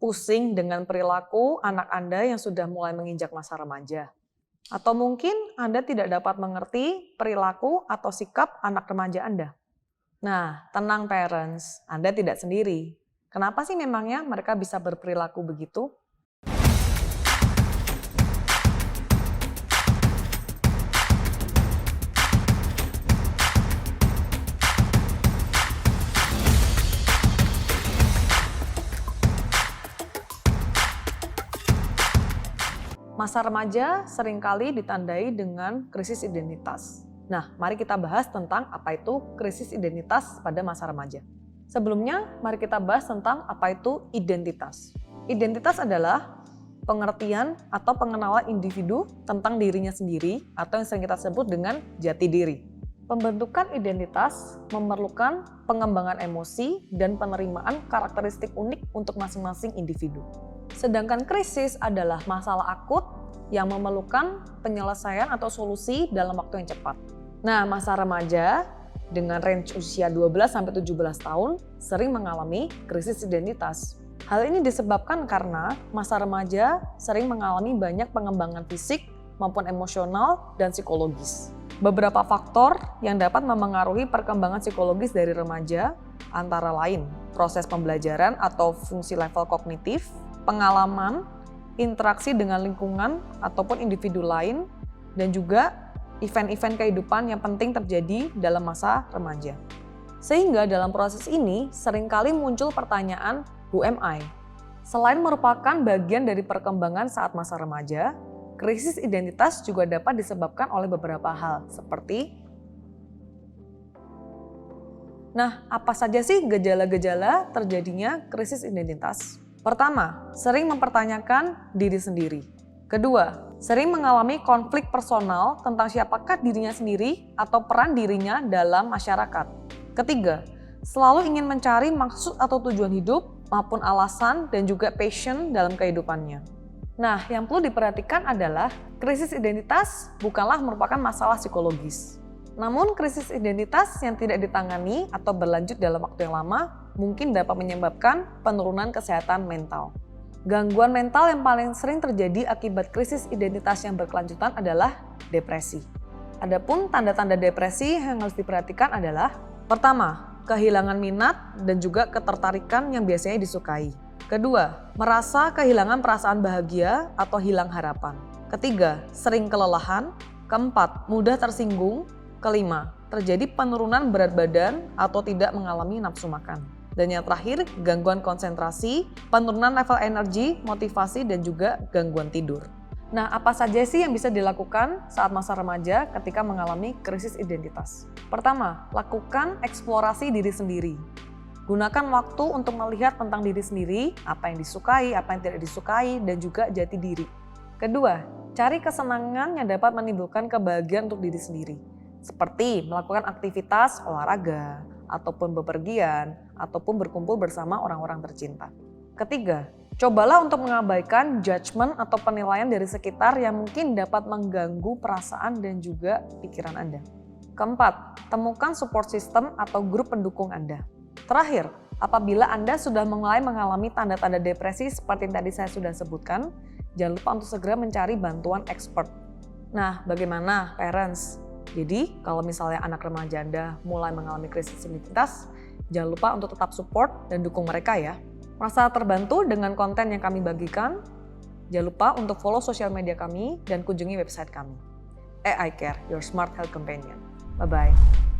Pusing dengan perilaku anak Anda yang sudah mulai menginjak masa remaja? Atau mungkin Anda tidak dapat mengerti perilaku atau sikap anak remaja Anda? Nah, tenang parents, Anda tidak sendiri. Kenapa sih memangnya mereka bisa berperilaku begitu? Masa remaja seringkali ditandai dengan krisis identitas. Nah, mari kita bahas tentang apa itu krisis identitas pada masa remaja. Sebelumnya, mari kita bahas tentang apa itu identitas. Identitas adalah pengertian atau pengenalan individu tentang dirinya sendiri atau yang sering kita sebut dengan jati diri. Pembentukan identitas memerlukan pengembangan emosi dan penerimaan karakteristik unik untuk masing-masing individu. Sedangkan krisis adalah masalah akut yang memerlukan penyelesaian atau solusi dalam waktu yang cepat. Nah, masa remaja dengan range usia 12-17 tahun sering mengalami krisis identitas. Hal ini disebabkan karena masa remaja sering mengalami banyak pengembangan fisik maupun emosional dan psikologis. Beberapa faktor yang dapat memengaruhi perkembangan psikologis dari remaja antara lain proses pembelajaran atau fungsi level kognitif, pengalaman, interaksi dengan lingkungan ataupun individu lain, dan juga event-event kehidupan yang penting terjadi dalam masa remaja. Sehingga dalam proses ini seringkali muncul pertanyaan, who am I? Selain merupakan bagian dari perkembangan saat masa remaja, krisis identitas juga dapat disebabkan oleh beberapa hal seperti apa saja sih gejala-gejala terjadinya krisis identitas? Pertama, sering mempertanyakan diri sendiri. Kedua, sering mengalami konflik personal tentang siapakah dirinya sendiri atau peran dirinya dalam masyarakat. Ketiga, selalu ingin mencari maksud atau tujuan hidup maupun alasan dan juga passion dalam kehidupannya. Nah, yang perlu diperhatikan adalah krisis identitas bukanlah merupakan masalah psikologis. Namun krisis identitas yang tidak ditangani atau berlanjut dalam waktu yang lama mungkin dapat menyebabkan penurunan kesehatan mental. Gangguan mental yang paling sering terjadi akibat krisis identitas yang berkelanjutan adalah depresi. Adapun tanda-tanda depresi yang harus diperhatikan adalah pertama, kehilangan minat dan juga ketertarikan yang biasanya disukai. Kedua, merasa kehilangan perasaan bahagia atau hilang harapan. Ketiga, sering kelelahan. Keempat, mudah tersinggung. Kelima, terjadi penurunan berat badan atau tidak mengalami nafsu makan. Dan yang terakhir, gangguan konsentrasi, penurunan level energi, motivasi, dan juga gangguan tidur. Nah, apa saja sih yang bisa dilakukan saat masa remaja ketika mengalami krisis identitas? Pertama, lakukan eksplorasi diri sendiri. Gunakan waktu untuk melihat tentang diri sendiri, apa yang disukai, apa yang tidak disukai, dan juga jati diri. Kedua, cari kesenangan yang dapat menimbulkan kebahagiaan untuk diri sendiri. Seperti melakukan aktivitas olahraga, ataupun bepergian, ataupun berkumpul bersama orang-orang tercinta. Ketiga, cobalah untuk mengabaikan judgement atau penilaian dari sekitar yang mungkin dapat mengganggu perasaan dan juga pikiran Anda. Keempat, temukan support system atau grup pendukung Anda. Terakhir, apabila Anda sudah mulai mengalami tanda-tanda depresi seperti yang tadi saya sudah sebutkan, jangan lupa untuk segera mencari bantuan expert. Nah, bagaimana parents? Jadi, kalau misalnya anak remaja Anda mulai mengalami krisis identitas, jangan lupa untuk tetap support dan dukung mereka ya. Merasa terbantu dengan konten yang kami bagikan? Jangan lupa untuk follow sosial media kami dan kunjungi website kami. AI Care, your smart health companion. Bye-bye.